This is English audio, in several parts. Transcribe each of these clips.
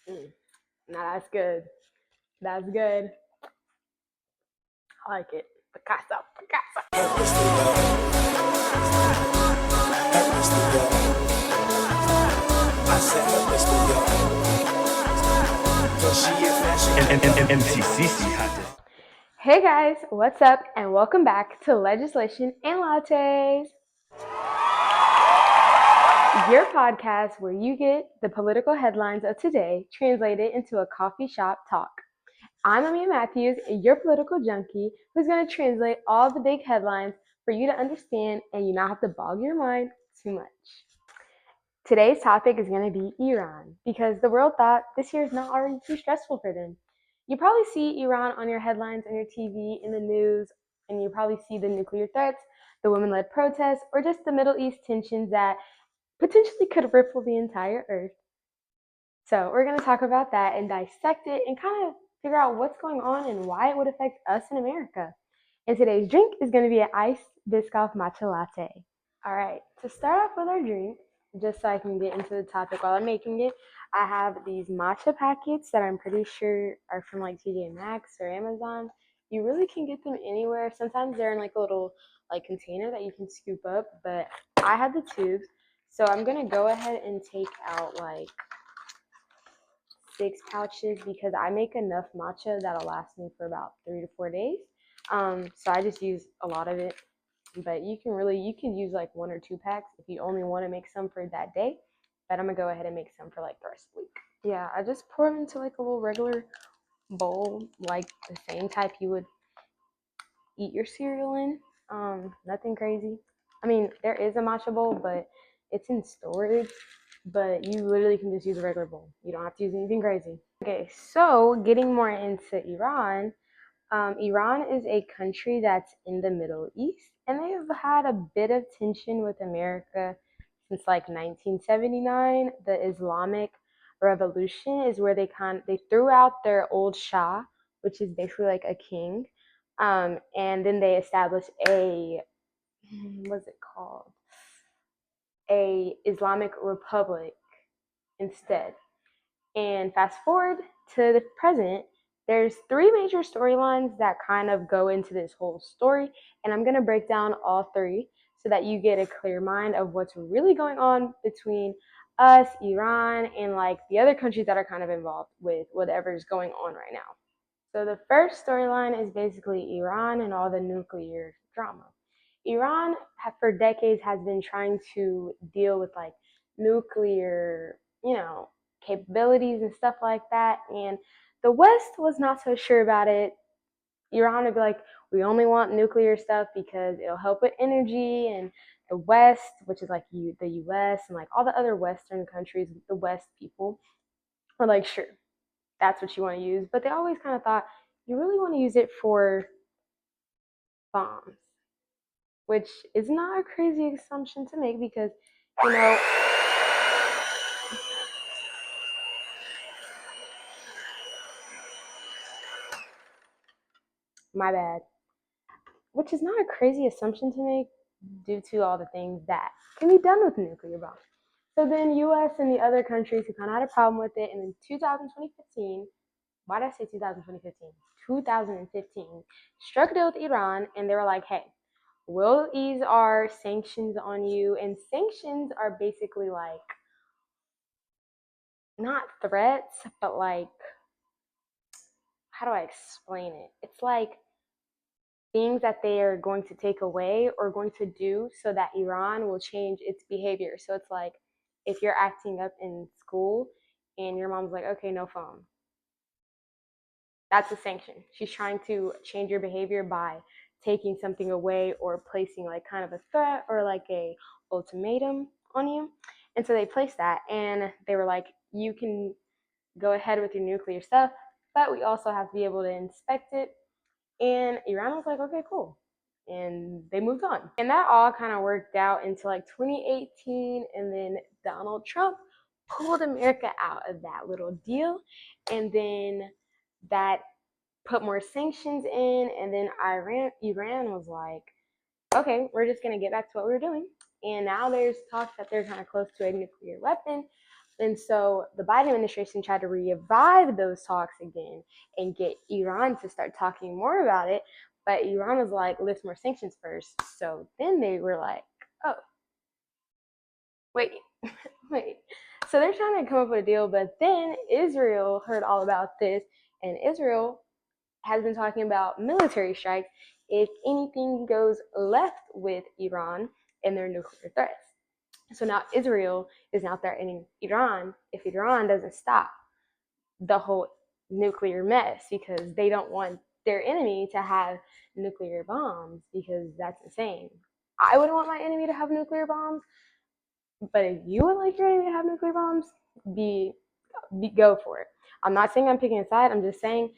Now that's good. That's good. I like it. Picasso, Picasso. MCCC had this. Hey guys, what's up? And welcome back to Legislation Lattes, your podcast where you get the political headlines of today translated into a coffee shop talk. I'm Amia Matthews, your political junkie, who's going to translate all the big headlines for you to understand and you not have to bog your mind too much. Today's topic is going to be Iran, because the world thought this year is not already too stressful for them. You probably see Iran on your headlines, on your TV, in the news, and you probably see the nuclear threats, the women-led protests, or just the Middle East tensions that potentially could ripple the entire earth. So we're going to talk about that and dissect it and kind of figure out what's going on and why it would affect us in America. And today's drink is going to be an iced Biscoff matcha latte. All right, to start off with our drink, just so I can get into the topic while I'm making it, I have these matcha packets that I'm pretty sure are from like TJ Maxx or Amazon. You really can get them anywhere. Sometimes they're in like a little like container that you can scoop up, but I have the tubes. So I'm going to go ahead and take out like 6 pouches because I make enough matcha that'll last me for about 3 to 4 days. So I just use a lot of it. But you can use like 1 or 2 packs if you only want to make some for that day. But I'm gonna go ahead and make some for like the rest of the week. Yeah, I just pour it into like a little regular bowl, like the same type you would eat your cereal in. Nothing crazy. I mean, there is a matcha bowl, but it's in storage. But you literally can just use a regular bowl. You don't have to use anything crazy. Okay, so getting more into Iran. Iran is a country that's in the Middle East, and they've had a bit of tension with America since like 1979. The Islamic Revolution is where they threw out their old Shah, which is basically like a king, and then they established what's it called? A Islamic Republic instead. And fast forward to the present, there's 3 major storylines that kind of go into this whole story, and I'm going to break down all 3 so that you get a clear mind of what's really going on between us, Iran, and like the other countries that are kind of involved with whatever's going on right now. So the first storyline is basically Iran and all the nuclear drama. Iran, for decades, has been trying to deal with like nuclear, capabilities and stuff like that. And the West was not so sure about it. Iran would be like, we only want nuclear stuff because it'll help with energy. And the West, which is like the US and like all the other Western countries, the West people, were like, sure, that's what you want to use. But they always kind of thought, you really want to use it for bombs, which is not a crazy assumption to make because, you know, my bad, which is not a crazy assumption to make due to all the things that can be done with nuclear bombs. So then US and the other countries who kind of had a problem with it, and in 2015, why did I say 2015? 2015, struck a deal with Iran, and they were like, hey, we'll ease our sanctions on you. And sanctions are basically like, not threats, but like, how do I explain it? It's like things that they are going to take away or going to do so that Iran will change its behavior. So it's like if you're acting up in school and your mom's like, okay, no phone. That's a sanction. She's trying to change your behavior by taking something away or placing like kind of a threat or like a ultimatum on you. And so they placed that and they were like, you can go ahead with your nuclear stuff, but we also have to be able to inspect it. And Iran was like, okay, cool. And they moved on. And that all kind of worked out until like 2018. And then Donald Trump pulled America out of that little deal. And then that put more sanctions in. And then Iran was like, okay, we're just going to get back to what we were doing. And now there's talk that they're kind of close to a nuclear weapon. And so the Biden administration tried to revive those talks again and get Iran to start talking more about it. But Iran was like, lift more sanctions first. So then they were like, oh, wait, wait. So they're trying to come up with a deal. But then Israel heard all about this, and Israel has been talking about military strikes if anything goes left with Iran and their nuclear threats. So now Israel is now threatening Iran if Iran doesn't stop the whole nuclear mess, because they don't want their enemy to have nuclear bombs, because that's insane. I wouldn't want my enemy to have nuclear bombs, but if you would like your enemy to have nuclear bombs, go for it. I'm not saying I'm picking a side. I'm just saying,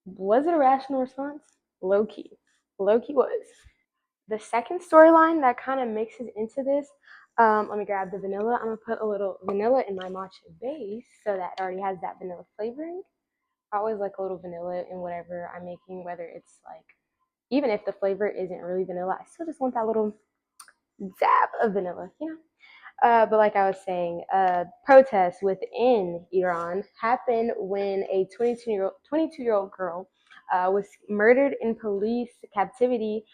was it a rational response? Low key. Low key was. The second storyline that kind of mixes into this, let me grab the vanilla. I'm going to put a little vanilla in my matcha base so that it already has that vanilla flavoring. I always like a little vanilla in whatever I'm making, whether it's like, even if the flavor isn't really vanilla, I still just want that little zap of vanilla, you know? But like I was saying, protests within Iran happened when a 22-year-old girl was murdered in police captivity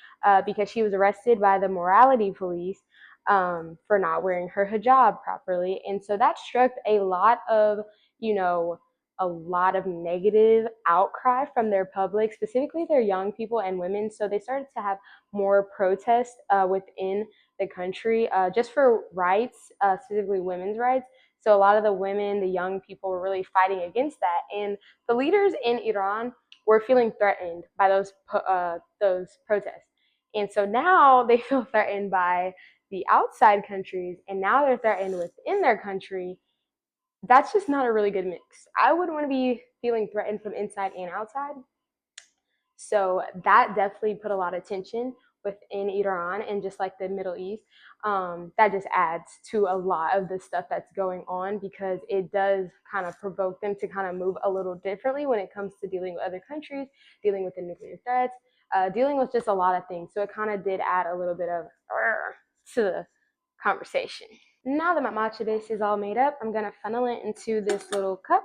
because she was arrested by the morality police for not wearing her hijab properly. And so that struck a lot of, you know, a lot of negative outcry from their public, specifically their young people and women. So they started to have more protests within the country just for rights, specifically women's rights. So a lot of the women, the young people were really fighting against that. And the leaders in Iran were feeling threatened by those protests. And so now they feel threatened by the outside countries, and now they're threatened within their country. That's just not a really good mix. I wouldn't want to be feeling threatened from inside and outside. So that definitely put a lot of tension within Iran and just like the Middle East. That just adds to a lot of the stuff that's going on, because it does kind of provoke them to kind of move a little differently when it comes to dealing with other countries, dealing with the nuclear threats, dealing with just a lot of things. So it kind of did add a little bit of to the conversation. Now that my matcha base is all made up, I'm going to funnel it into this little cup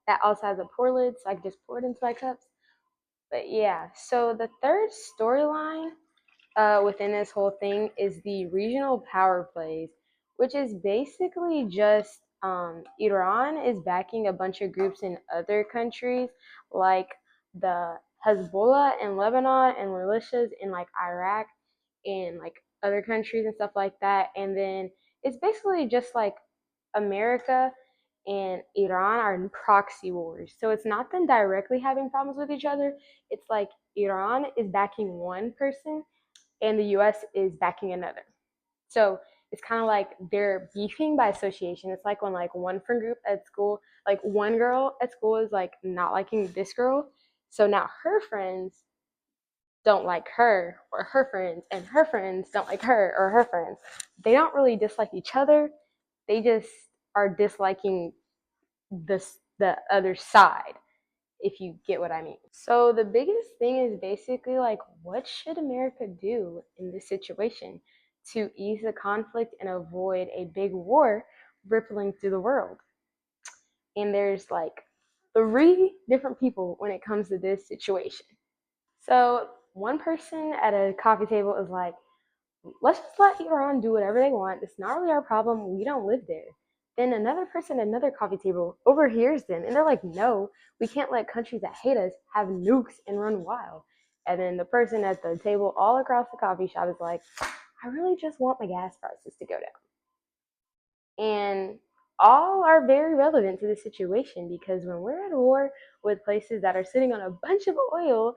that also has a pour lid, so I can just pour it into my cups. But yeah, so the third storyline within this whole thing is the regional power plays, which is basically just Iran is backing a bunch of groups in other countries, like the Hezbollah in Lebanon and militias in like Iraq and like other countries and stuff like that. And then it's basically just like America and Iran are in proxy wars. So it's not them directly having problems with each other. It's like Iran is backing one person and the US is backing another. So it's kind of like they're beefing by association. It's like when like one friend group at school, like one girl at school is like not liking this girl. So now her friends don't like her, or her friends, and her friends don't like her or her friends. They don't really dislike each other. They just are disliking the other side, if you get what I mean. So the biggest thing is basically like, what should America do in this situation to ease the conflict and avoid a big war rippling through the world? And there's like three different people when it comes to this situation. So one person at a coffee table is like, let's just let Iran do whatever they want. It's not really our problem. We don't live there. Then another person at another coffee table overhears them, and they're like, no, we can't let countries that hate us have nukes and run wild. And then the person at the table all across the coffee shop is like, I really just want my gas prices to go down. And all are very relevant to the situation, because when we're at war with places that are sitting on a bunch of oil,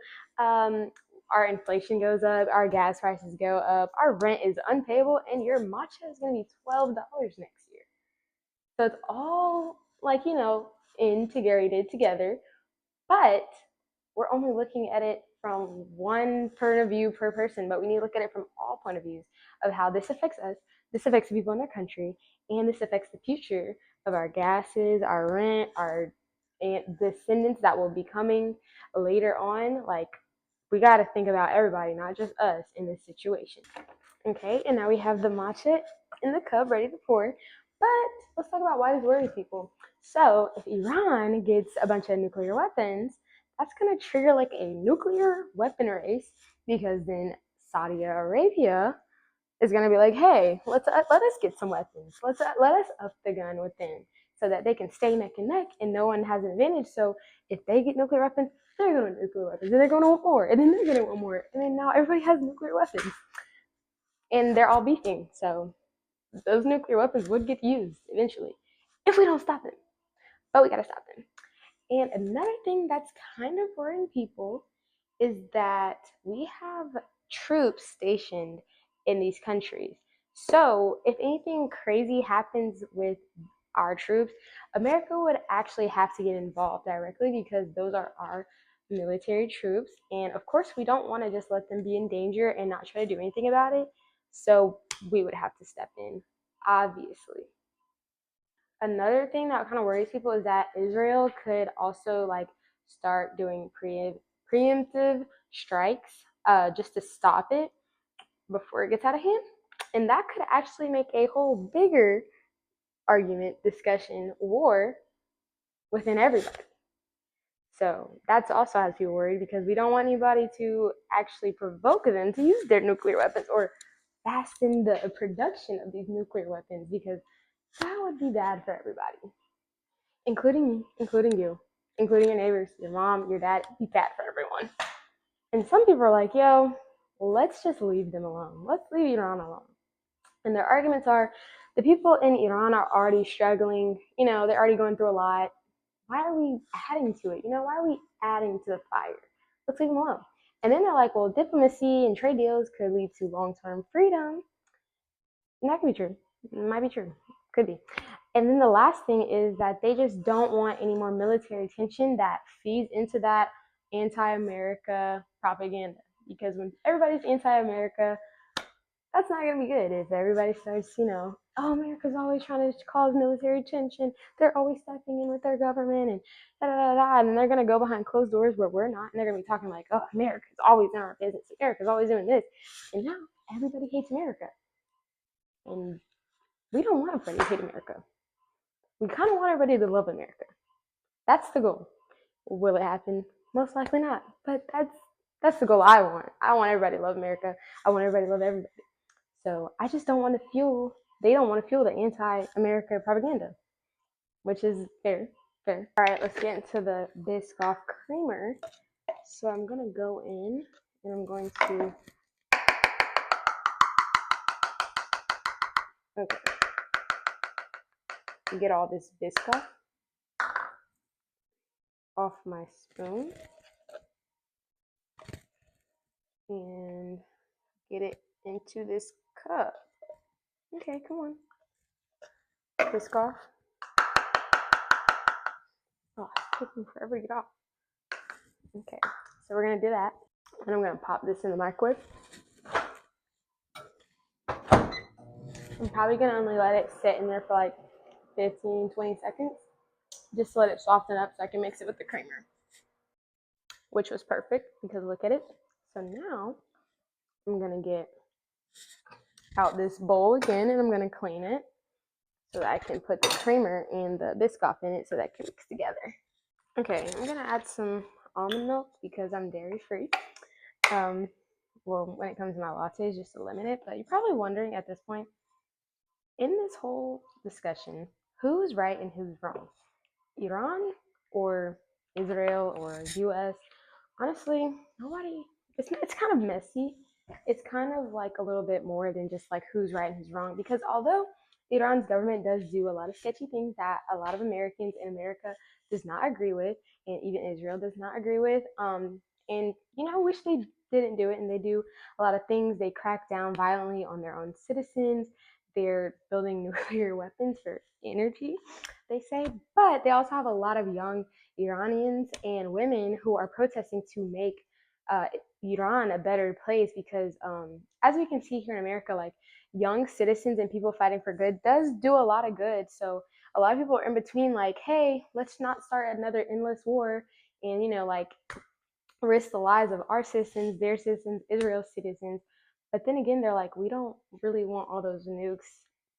our inflation goes up, our gas prices go up, our rent is unpayable, and your matcha is going to be $12 next year. So it's all like, integrated together, but we're only looking at it from one point of view per person, but we need to look at it from all point of views of how this affects us, this affects the people in our country, and this affects the future of our gases, our rent, our descendants that will be coming later on. Like, we got to think about everybody, not just us in this situation. Okay, and now we have the matcha in the cup ready to pour. But let's talk about why this worries people. So if Iran gets a bunch of nuclear weapons, that's going to trigger like a nuclear weapon race, because then Saudi Arabia is going to be like, hey, let us get some weapons. Let us up the gun with them so that they can stay neck and neck and no one has an advantage. So if they get nuclear weapons, they're going to nuclear weapons, and they're going to want more, and then they're going to want more, and then now everybody has nuclear weapons, and they're all beefing. So those nuclear weapons would get used eventually if we don't stop them. But we got to stop them. And another thing that's kind of worrying people is that we have troops stationed in these countries. So if anything crazy happens with our troops, America would actually have to get involved directly, because those are our military troops. And of course, we don't want to just let them be in danger and not try to do anything about it. So we would have to step in, obviously. Another thing that kind of worries people is that Israel could also like start doing preemptive strikes, just to stop it before it gets out of hand. And that could actually make a whole bigger argument, discussion, war within everybody. So that's also has people worried, because we don't want anybody to actually provoke them to use their nuclear weapons or fasten the production of these nuclear weapons, because that would be bad for everybody, including me, including you, including your neighbors, your mom, your dad. It'd be bad for everyone. And some people are like, yo, let's just leave them alone. Let's leave Iran alone. And their arguments are, the people in Iran are already struggling. They're already going through a lot. Why are we adding to it? Why are we adding to the fire? Let's leave them alone. And then they're like, well, diplomacy and trade deals could lead to long-term freedom. And that could be true. It might be true. Could be. And then the last thing is that they just don't want any more military tension that feeds into that anti-America propaganda. Because when everybody's anti-America, that's not going to be good. If everybody starts, oh, America's always trying to cause military tension, they're always stepping in with their government, and da da da da, and they're going to go behind closed doors where we're not, and they're going to be talking like, oh, America's always in our business, America's always doing this, and now everybody hates America. And we don't want everybody to hate America. We kind of want everybody to love America. That's the goal. Will it happen? Most likely not. But that's the goal I want. I want everybody to love America. I want everybody to love everybody. So I just don't want to fuel, they don't want to fuel the anti-America propaganda, which is fair. All right, let's get into the Biscoff creamer. So I'm going to go in and I'm going to, okay, get all this Biscoff off my spoon and get it into this cup. Okay, come on. Biscoff. Oh, it's taking forever to get off. Okay, so we're going to do that. And I'm going to pop this in the microwave. I'm probably going to only let it sit in there for like 15, 20 seconds. Just to let it soften up so I can mix it with the creamer. Which was perfect, because look at it. So now I'm going to get out this bowl again, and I'm going to clean it so that I can put the creamer and the Biscoff in it so that it can mix together. Okay, I'm going to add some almond milk because I'm dairy free. Well, when it comes to my lattes, just to limit it. But you're probably wondering at this point, in this whole discussion, who's right and who's wrong? Iran or Israel or US? Honestly, nobody. It's kind of messy. It's kind of like a little bit more than just like who's right and who's wrong, because although Iran's government does do a lot of sketchy things that a lot of Americans in America does not agree with, and even Israel does not agree with, and wish they didn't do it, and they do a lot of things. They crack down violently on their own citizens. They're building nuclear weapons for energy, they say, but they also have a lot of young Iranians and women who are protesting to make Iran a better place, because as we can see here in America, like young citizens and people fighting for good does do a lot of good. So a lot of people are in between like, hey, let's not start another endless war and like risk the lives of our citizens, their citizens, Israel's citizens. But then again, they're like, we don't really want all those nukes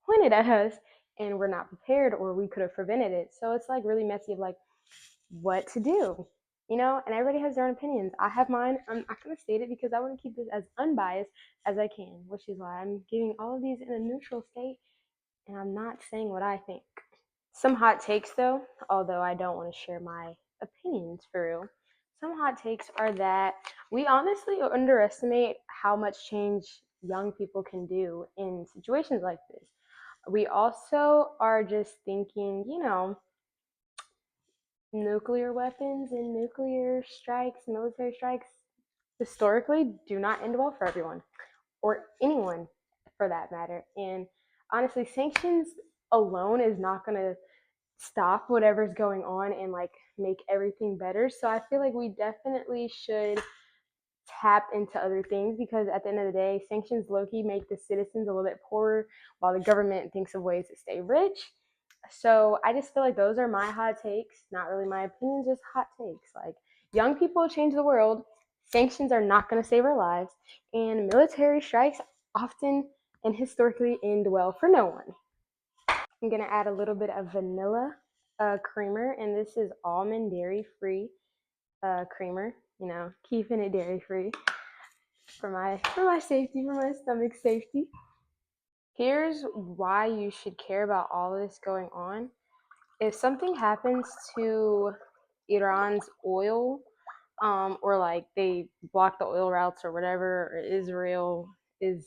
pointed at us and we're not prepared, or we could have prevented it. So it's like really messy of like what to do, and everybody has their own opinions. I have mine. I'm not going to state it because I want to keep this as unbiased as I can, which is why I'm giving all of these in a neutral state and I'm not saying what I think. Some hot takes, though, although I don't want to share my opinions for real. Some hot takes are that we honestly underestimate how much change young people can do in situations like this. We also are just thinking, nuclear weapons and nuclear strikes, military strikes, historically do not end well for everyone or anyone for that matter. And honestly, sanctions alone is not going to stop whatever's going on and like make everything better. So I feel like we definitely should tap into other things because at the end of the day, sanctions low-key make the citizens a little bit poorer while the government thinks of ways to stay rich. So I just feel like those are my hot takes, not really my opinions, just hot takes. Like young people change the world, sanctions are not going to save our lives, and military strikes often and historically end well for no one. I'm going to add a little bit of vanilla creamer, and this is almond dairy free creamer, keeping it dairy free for my safety, for my stomach safety. Here's why you should care about all of this going on. If something happens to Iran's oil, or like they block the oil routes or whatever, or Israel is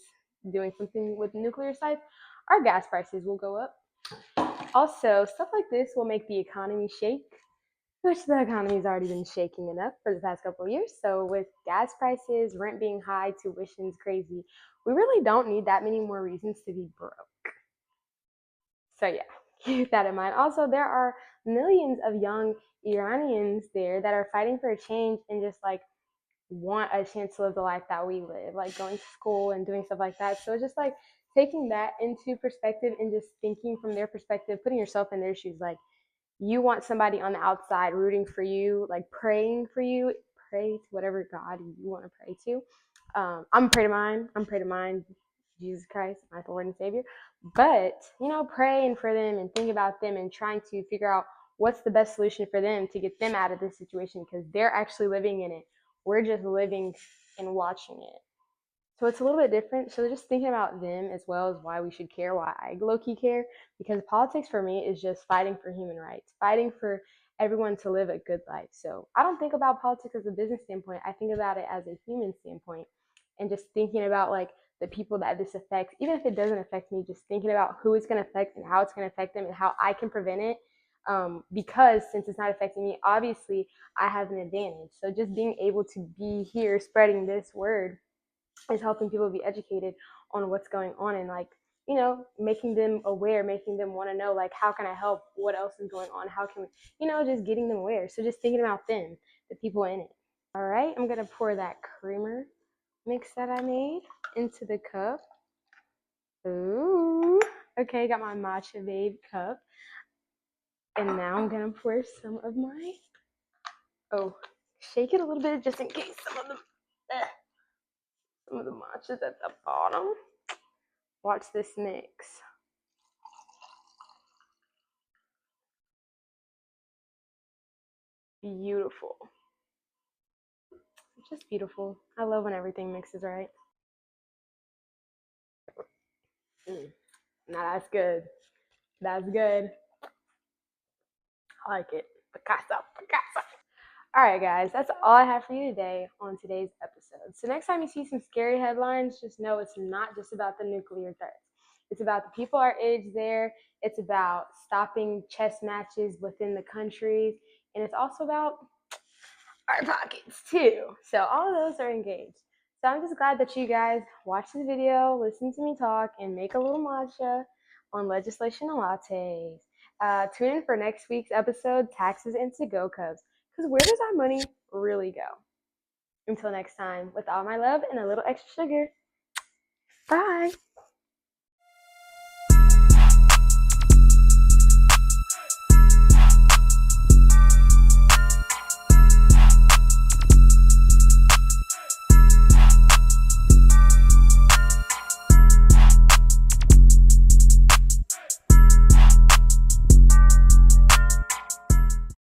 doing something with nuclear sites, our gas prices will go up. Also, stuff like this will make the economy shake, which the economy's already been shaking enough for the past couple of years. So with gas prices, rent being high, tuition's crazy, we really don't need that many more reasons to be broke. So yeah, keep that in mind. Also, there are millions of young Iranians there that are fighting for a change and just like want a chance to live the life that we live, like going to school and doing stuff like that. So it's just like taking that into perspective and just thinking from their perspective, putting yourself in their shoes, like you want somebody on the outside rooting for you, like praying for you. Pray to whatever God you want to pray to. I'm pray to mine. I'm pray to mine, Jesus Christ, my Lord and Savior. But praying for them and thinking about them and trying to figure out what's the best solution for them to get them out of this situation because they're actually living in it. We're just living and watching it. So it's a little bit different. So just thinking about them as well as why we should care, why I low-key care, because politics for me is just fighting for human rights, fighting for everyone to live a good life. So I don't think about politics as a business standpoint. I think about it as a human standpoint and just thinking about like the people that this affects, even if it doesn't affect me, just thinking about who it's going to affect and how it's going to affect them and how I can prevent it. Because since it's not affecting me, obviously I have an advantage. So just being able to be here spreading this word is helping people be educated on what's going on and like making them aware, making them want to know like how can I help, what else is going on, how can we just getting them aware. So just thinking about them, the people in it. All right, I'm gonna pour that creamer mix that I made into the cup. Ooh, okay, got my matcha babe cup, and now I'm gonna pour some of my shake it a little bit just in case some of the matcha's at the bottom. Watch this mix. Beautiful. It's just beautiful. I love when everything mixes right. Now that's good. That's good. I like it. Picasso, Picasso. All right, guys, that's all I have for you today on today's episode. So next time you see some scary headlines, just know it's not just about the nuclear threats. It's about the people our age there. It's about stopping chess matches within the countries. And it's also about our pockets too. So all of those are engaged. So I'm just glad that you guys watched this video, listen to me talk, and make a little matcha on Legislation Lattes. Tune in for next week's episode, Taxes and To-Go Cups. Because where does our money really go? Until next time, with all my love and a little extra sugar. Bye.